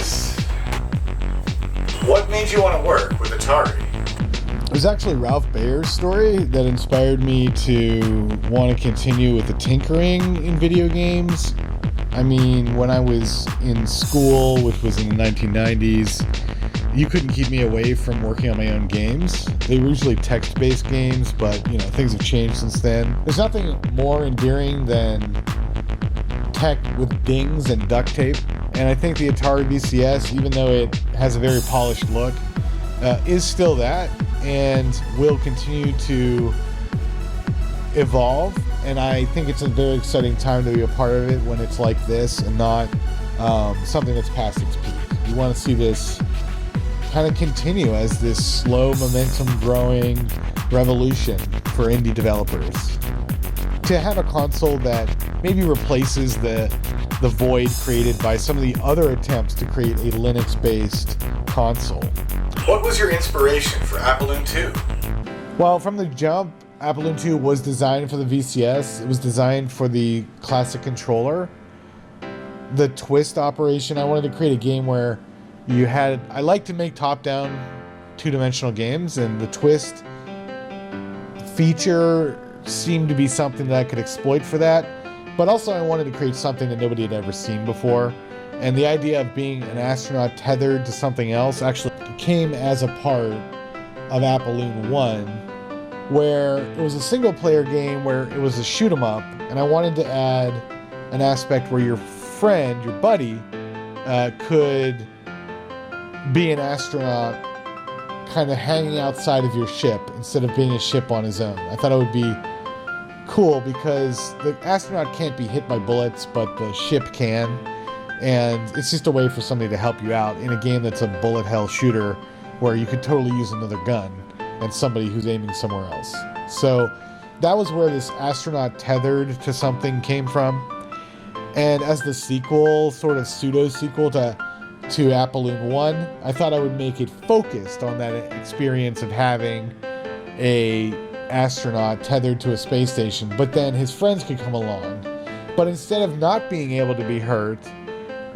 curious, what made you want to work with Atari? It was actually Ralph Bayer's story that inspired me to want to continue with the tinkering in video games. I mean, when I was in school, which was in the 1990s, you couldn't keep me away from working on my own games. They were usually text-based games, but things have changed since then. There's nothing more endearing than tech with dings and duct tape, and I think the Atari VCS, even though it has a very polished look, is still that and will continue to evolve. And I think it's a very exciting time to be a part of it when it's like this and not something that's past its peak. You want to see this kind of continue as this slow momentum growing revolution for indie developers. To have a console that maybe replaces the void created by some of the other attempts to create a Linux-based console. What was your inspiration for Apolune 2? Well, from the jump, Apolune 2 was designed for the VCS. It was designed for the classic controller. The twist operation, I wanted to create a game where I like to make top-down two-dimensional games, and the twist feature seemed to be something that I could exploit for that. But also I wanted to create something that nobody had ever seen before. And the idea of being an astronaut tethered to something else actually came as a part of Apolune 1, where it was a single-player game where it was a shoot-'em-up, and I wanted to add an aspect where your friend, your buddy, could be an astronaut kind of hanging outside of your ship instead of being a ship on his own. I thought it would be cool because the astronaut can't be hit by bullets, but the ship can. And it's just a way for somebody to help you out in a game that's a bullet hell shooter where you could totally use another gun and somebody who's aiming somewhere else. So that was where this astronaut tethered to something came from. And as the sequel, sort of pseudo-sequel to Apolune 1, I thought I would make it focused on that experience of having a astronaut tethered to a space station, but then his friends could come along. But instead of not being able to be hurt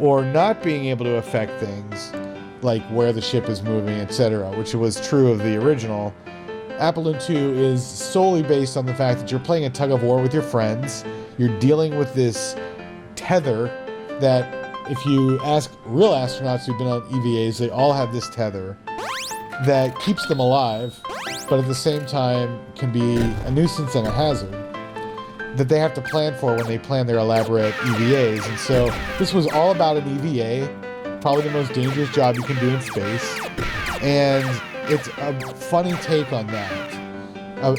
or not being able to affect things like where the ship is moving, etc., which was true of the original, Apolune 2 is solely based on the fact that you're playing a tug of war with your friends. You're dealing with this tether that, if you ask real astronauts who've been on EVAs, they all have this tether that keeps them alive, but at the same time can be a nuisance and a hazard that they have to plan for when they plan their elaborate EVAs. And so this was all about an EVA, probably the most dangerous job you can do in space, and it's a funny take on that.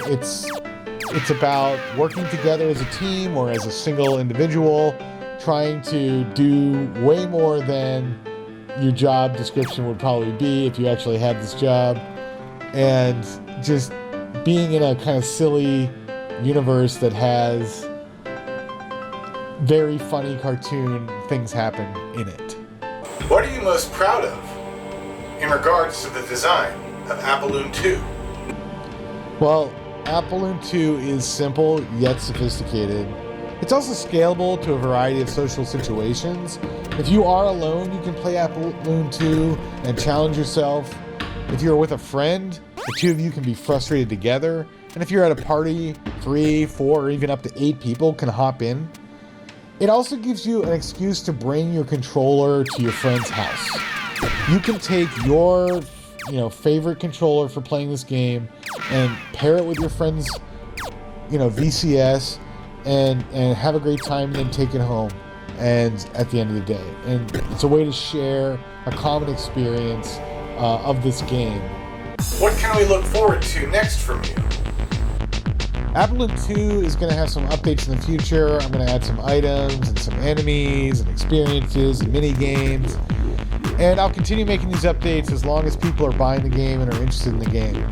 It's about working together as a team or as a single individual, trying to do way more than your job description would probably be if you actually had this job, and just being in a kind of silly universe that has very funny cartoon things happen in it. What are you most proud of in regards to the design of Apolune 2? Well, Apolune 2 is simple yet sophisticated. It's also scalable to a variety of social situations. If you are alone, you can play Apolune 2 and challenge yourself. If you're with a friend, the two of you can be frustrated together. And if you're at a party, 3, 4, or even up to 8 people can hop in. It also gives you an excuse to bring your controller to your friend's house. You can take your favorite controller for playing this game and pair it with your friend's VCS and have a great time and then take it home and at the end of the day. And it's a way to share a common experience of this game. What can we look forward to next from you? Apolune 2 is going to have some updates in the future. I'm going to add some items and some enemies and experiences and mini games. And I'll continue making these updates as long as people are buying the game and are interested in the game.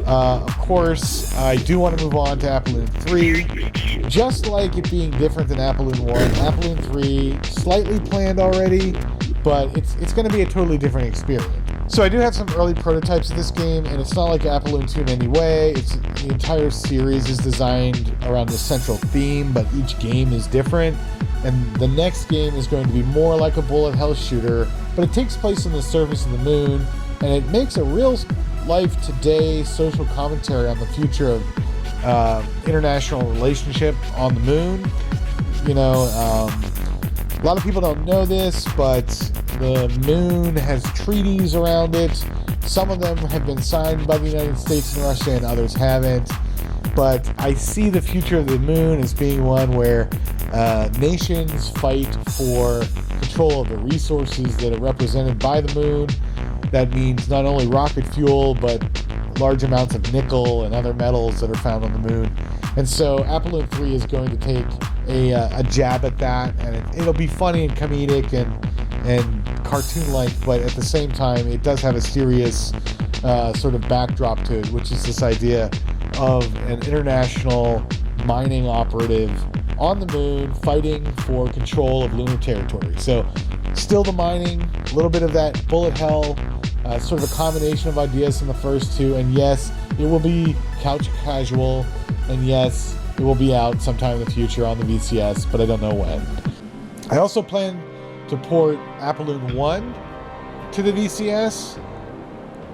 Of course, I do want to move on to Apolune 3. Just like it being different than Apolune 1, Apolune 3 slightly planned already, but it's going to be a totally different experience. So I do have some early prototypes of this game, and it's not like Apolune 2 in any way. The entire series is designed around the central theme, but each game is different. and the next game is going to be more like a bullet hell shooter, but it takes place on the surface of the moon, and it makes a real life today social commentary on the future of international relationship on the moon. You know, a lot of people don't know this, but the moon has treaties around it. Some of them have been signed by the United States and Russia, and others haven't. But I see the future of the moon as being one where nations fight for control of the resources that are represented by the moon. That means not only rocket fuel, but large amounts of nickel and other metals that are found on the moon. And so Apolune 3 is going to take a jab at that, and it'll be funny and comedic and cartoon-like, but at the same time, it does have a serious sort of backdrop to it, which is this idea of an international mining operative on the moon fighting for control of lunar territory. So still the mining, a little bit of that bullet hell, sort of a combination of ideas from the first two, and yes, it will be couch casual, and yes, it will be out sometime in the future on the VCS, but I don't know when. I also plan to port Apolune 1 to the VCS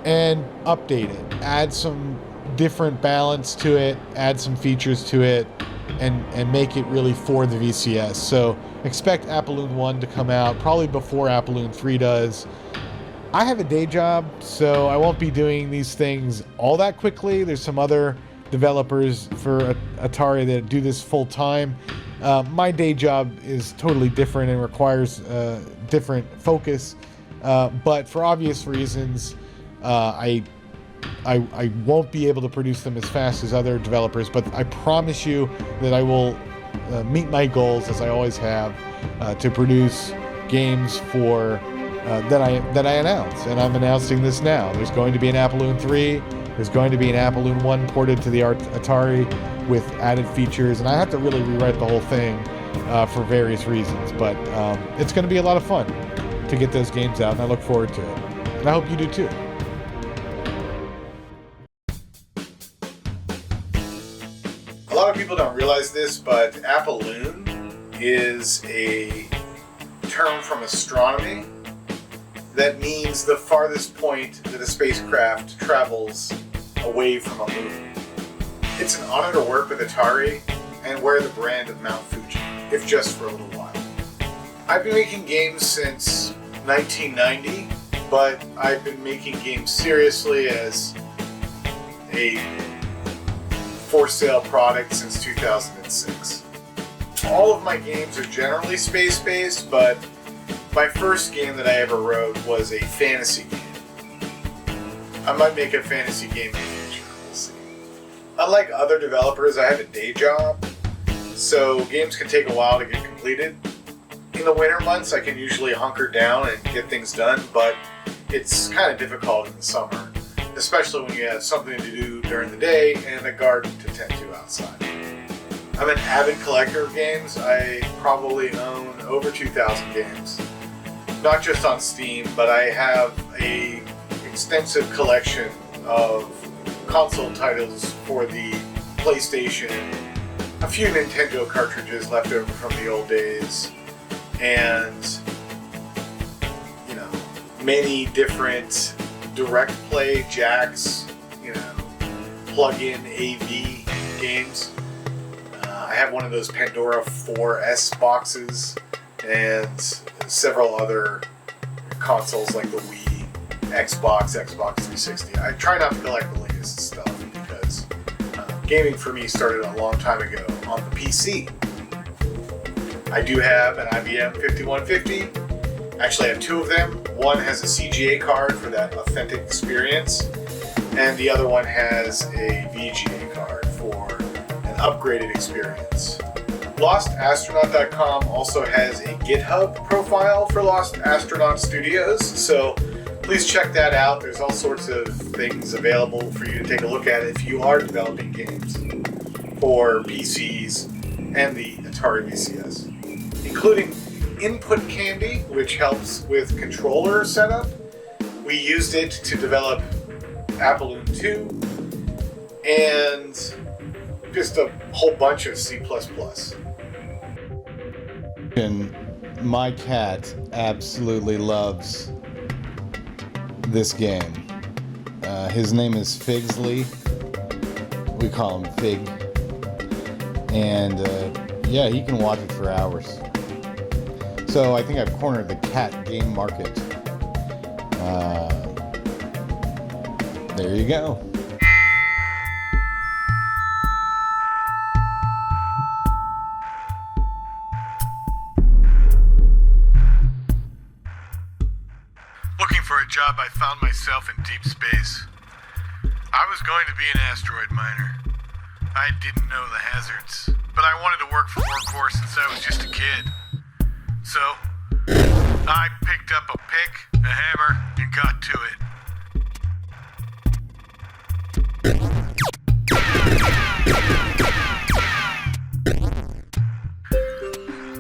and update it, add some different balance to it, add some features to it, and make it really for the VCS. So expect Apolune 1 to come out probably before Apolune 3 does. I have a day job, so I won't be doing these things all that quickly. There's some other developers for Atari that do this full time. My day job is totally different and requires different focus, but for obvious reasons, I won't be able to produce them as fast as other developers, but I promise you that I will meet my goals, as I always have, to produce games for that I announce, and I'm announcing this now. There's going to be an Apolune 3, there's going to be an Apolune 1 ported to the Atari with added features, and I have to really rewrite the whole thing for various reasons, but it's going to be a lot of fun to get those games out, and I look forward to it. And I hope you do too. A lot of people don't realize this, but Apolune is a term from astronomy that means the farthest point that a spacecraft travels away from a moon. It's an honor to work with Atari and wear the brand of Mount Fuji, if just for a little while. I've been making games since 1990, but I've been making games seriously as a for-sale product since 2006. All of my games are generally space-based, but my first game that I ever wrote was a fantasy game. I might make a fantasy game in the future, we'll see. Unlike other developers, I have a day job, so games can take a while to get completed. In the winter months, I can usually hunker down and get things done, but it's kind of difficult in the summer, especially when you have something to do during the day and a garden to tend to outside. I'm an avid collector of games. I probably own over 2,000 games. Not just on Steam, but I have an extensive collection of console titles for the PlayStation, a few Nintendo cartridges left over from the old days, and, you know, many different direct play jacks, plug-in AV games. I have one of those Pandora 4S boxes and several other consoles like the Wii, Xbox 360. I try not to collect the latest stuff because gaming for me started a long time ago on the PC. I do have an IBM 5150. Actually, I have two of them. One has a CGA card for that authentic experience, and the other one has a VGA card for an upgraded experience. LostAstronaut.com also has a GitHub profile for Lost Astronaut Studios, so please check that out. There's all sorts of things available for you to take a look at if you are developing games for PCs and the Atari VCS, including Input Candy, which helps with controller setup. We used it to develop Apolune 2 and just a whole bunch of C++. And my cat absolutely loves this game. His name is Figsley. We call him Fig. And yeah, he can watch it for hours. So I think I've cornered the cat game market. There you go. Looking for a job, I found myself in deep space. I was going to be an asteroid miner. I didn't know the hazards, but I wanted to work for Workhorse since I was just a kid. So, I picked up a pick, a hammer, and got to it.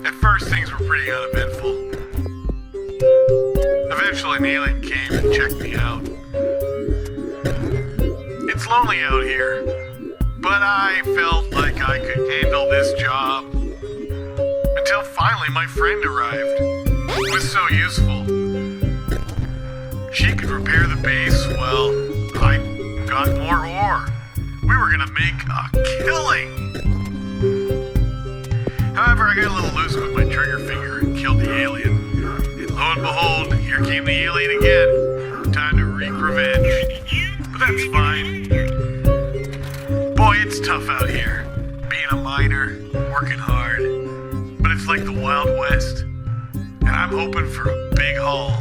At first, things were pretty uneventful. Eventually, an alien came and checked me out. It's lonely out here, but I felt like I could handle this job. Until finally my friend arrived. It was so useful. She could repair the base, well, I got more ore. We were gonna make a killing. However, I got a little loose with my trigger finger and killed the alien. And lo and behold, here came the alien again. Time to wreak revenge. But that's fine. Boy, it's tough out here. Being a miner, working hard. But it's like the Wild West. And I'm hoping for a big haul.